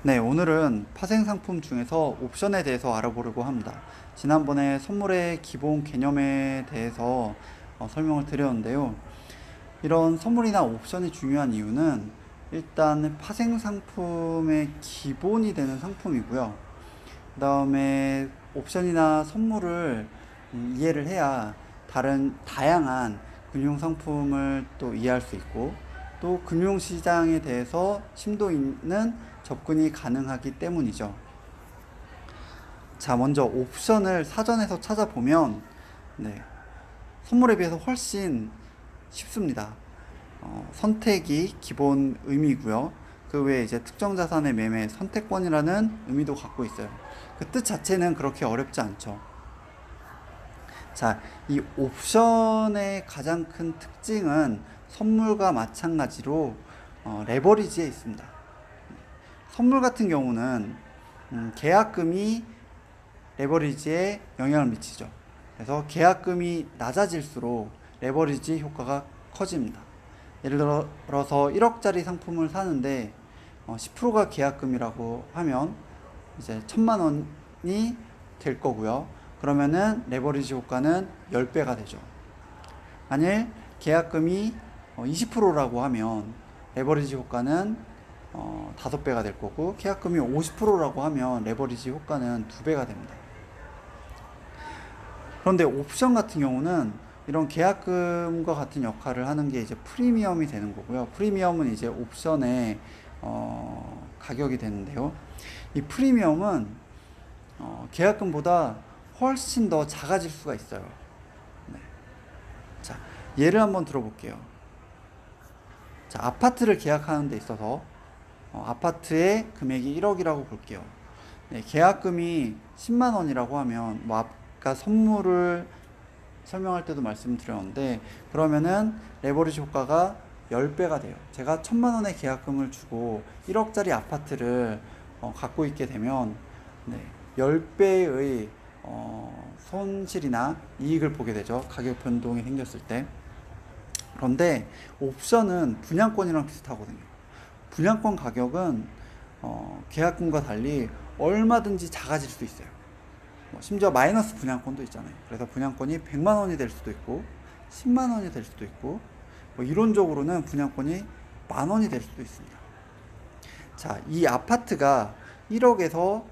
네, 오늘은 파생 상품 중에서 옵션에 대해서 알아보려고 합니다. 지난번에 선물의 기본 개념에 대해서 설명을 드렸는데요. 이런 선물이나 옵션이 중요한 이유는 일단 파생 상품의 기본이 되는 상품이고요. 그 다음에 옵션이나 선물을 이해를 해야 다른 다양한 금융 상품을 또 이해할 수 있고, 또 금융시장에 대해서 심도 있는 접근이 가능하기 때문이죠. 자, 먼저 옵션을 사전에서 찾아보면 선물에 비해서 훨씬 쉽습니다. 선택이 기본 의미고요. 그 외에 이제 특정 자산의 매매 선택권이라는 의미도 갖고 있어요. 그 뜻 자체는 그렇게 어렵지 않죠. 자, 이 옵션의 가장 큰 특징은 선물과 마찬가지로 레버리지에 있습니다. 선물 같은 경우는 계약금이 레버리지에 영향을 미치죠. 그래서 계약금이 낮아질수록 레버리지 효과가 커집니다. 예를 들어서 1억짜리 상품을 사는데 10%가 계약금이라고 하면 이제 1,000만 원이 될 거고요. 그러면은 레버리지 효과는 10배가 되죠. 만일 계약금이 20%라고 하면 레버리지 효과는 5배가 될 거고, 계약금이 50%라고 하면 레버리지 효과는 2배가 됩니다. 그런데 옵션 같은 경우는 이런 계약금과 같은 역할을 하는 게 이제 프리미엄이 되는 거고요. 프리미엄은 이제 옵션의 가격이 되는데요. 이 프리미엄은 계약금보다 훨씬 더 작아질 수가 있어요. 네. 자, 예를 한번 들어볼게요. 자, 아파트를 계약하는 데 있어서 아파트의 금액이 1억이라고 볼게요. 네, 계약금이 10만 원이라고 하면 아까 선물을 설명할 때도 말씀드렸는데, 그러면은 레버리지 효과가 10배가 돼요. 제가 1,000만 원의 계약금을 주고 1억짜리 아파트를 갖고 있게 되면 10배의 손실이나 이익을 보게 되죠. 가격 변동이 생겼을 때. 그런데 옵션은 분양권이랑 비슷하거든요. 분양권 가격은 계약금과 달리 얼마든지 작아질 수 있어요. 심지어 마이너스 분양권도 있잖아요. 그래서 분양권이 100만 원이 될 수도 있고 10만 원이 될 수도 있고, 이론적으로는 분양권이 10,000원이 될 수도 있습니다. 자, 이 아파트가 1억에서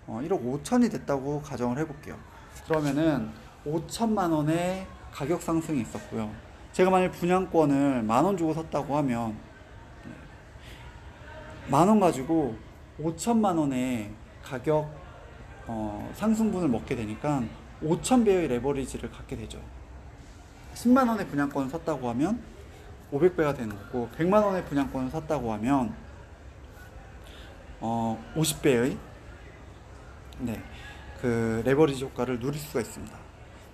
1억 5천이 됐다고 가정을 해볼게요. 그러면은 5천만 원의 가격 상승이 있었고요. 제가 만약 분양권을 10,000원 주고 샀다고 하면 10,000원 가지고 5천만 원의 가격 상승분을 먹게 되니까 5,000배의 레버리지를 갖게 되죠. 10만 원의 분양권을 샀다고 하면 500배가 되는 거고, 100만 원의 분양권을 샀다고 하면 50배의 그 레버리지 효과를 누릴 수가 있습니다.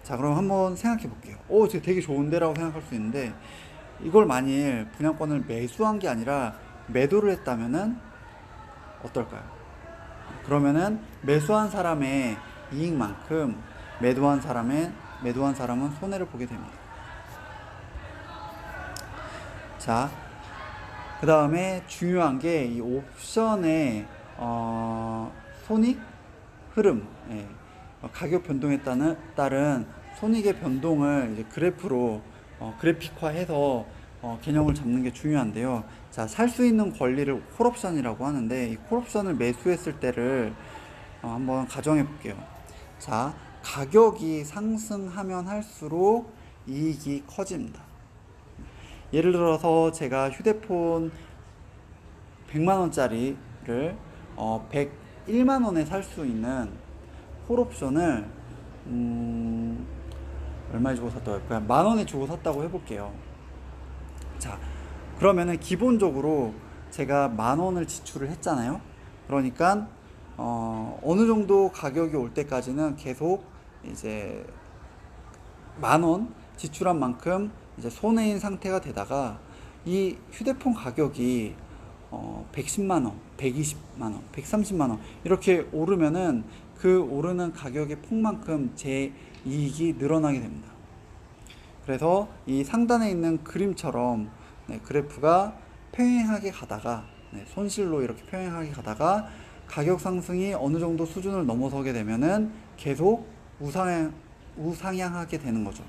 자, 그럼 한번 생각해 볼게요. 이거 되게 좋은데라고 생각할 수 있는데, 이걸 만일 분양권을 매수한 게 아니라 매도를 했다면은 어떨까요? 그러면은 매수한 사람의 이익만큼 매도한 사람은 손해를 보게 됩니다. 자, 그 다음에 중요한 게 이 옵션의 손익 흐름, 가격 변동에 따른 손익의 변동을 이제 그래프로 그래픽화해서 개념을 잡는 게 중요한데요. 자, 살 수 있는 권리를 콜옵션이라고 하는데, 이 콜옵션을 매수했을 때를 한번 가정해 볼게요. 자, 가격이 상승하면 할수록 이익이 커집니다. 예를 들어서 제가 휴대폰 100만 원짜리를 101만 원에 살 수 있는 콜옵션을 얼마에 주고 샀다고 할까요? 10,000원에 주고 샀다고 해볼게요. 자, 그러면은 기본적으로 제가 10,000원을 지출을 했잖아요. 그러니까 어느 정도 가격이 올 때까지는 계속 이제 10,000원 지출한 만큼 이제 손해인 상태가 되다가, 이 휴대폰 가격이 110만 원, 120만 원, 130만 원 이렇게 오르면은 그 오르는 가격의 폭만큼 제 이익이 늘어나게 됩니다. 그래서 이 상단에 있는 그림처럼 그래프가 평행하게 가다가 손실로 이렇게 평행하게 가다가 가격 상승이 어느 정도 수준을 넘어서게 되면은 계속 우상향하게 되는 거죠.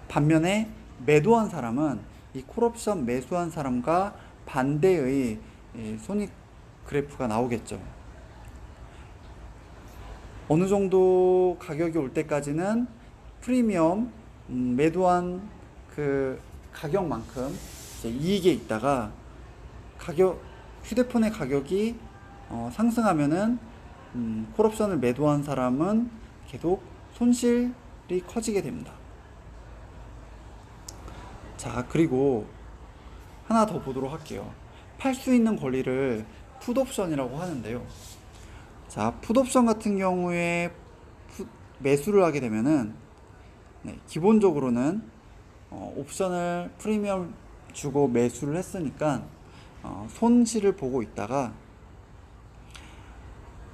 반면에 매도한 사람은 이 콜옵션 매수한 사람과 반대의 손익 그래프가 나오겠죠. 어느 정도 가격이 올 때까지는 프리미엄 매도한 그 가격만큼 이제 이익에 있다가 휴대폰의 가격이 상승하면은 콜옵션을 매도한 사람은 계속 손실이 커지게 됩니다. 자, 그리고 하나 더 보도록 할게요. 팔 수 있는 권리를 풋옵션이라고 하는데요. 자, 풋옵션 같은 경우에 매수를 하게 되면은 기본적으로는 옵션을 프리미엄 주고 매수를 했으니까 손실을 보고 있다가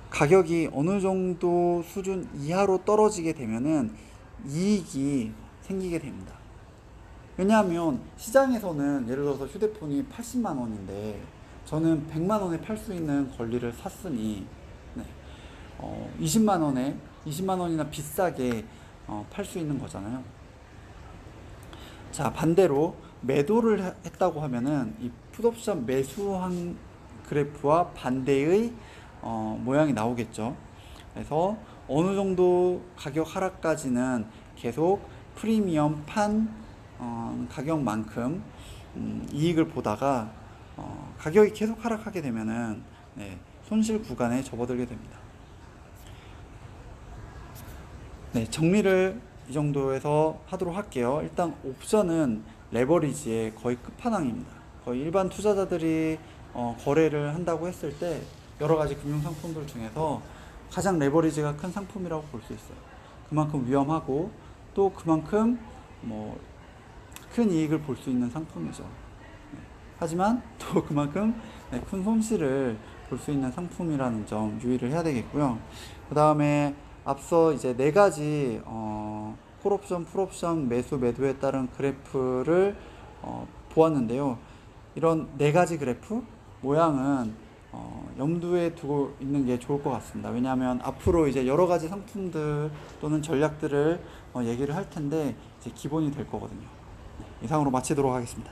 가격이 어느 정도 수준 이하로 떨어지게 되면은 이익이 생기게 됩니다. 왜냐하면 시장에서는 예를 들어서 휴대폰이 80만 원인데 저는 100만 원에 팔 수 있는 권리를 샀으니 20만 원이나 비싸게 팔 수 있는 거잖아요. 자, 반대로 매도를 했다고 하면은 이 풋옵션 매수한 그래프와 반대의 모양이 나오겠죠. 그래서 어느 정도 가격 하락까지는 계속 프리미엄 판 가격만큼 이익을 보다가 가격이 계속 하락하게 되면은 손실 구간에 접어들게 됩니다. 정리를 이 정도에서 하도록 할게요. 일단 옵션은 레버리지의 거의 끝판왕입니다. 거의 일반 투자자들이 거래를 한다고 했을 때 여러 가지 금융 상품들 중에서 가장 레버리지가 큰 상품이라고 볼 수 있어요. 그만큼 위험하고 또 그만큼 큰 이익을 볼 수 있는 상품이죠. 하지만 또 그만큼 큰 손실을 볼 수 있는 상품이라는 점 유의를 해야 되겠고요. 그 다음에 앞서 이제 네 가지 콜옵션, 풋옵션 매도에 따른 그래프를 보았는데요. 이런 네 가지 그래프 모양은 염두에 두고 있는 게 좋을 것 같습니다. 왜냐하면 앞으로 이제 여러 가지 상품들 또는 전략들을 얘기를 할 텐데 이제 기본이 될 거거든요. 이상으로 마치도록 하겠습니다.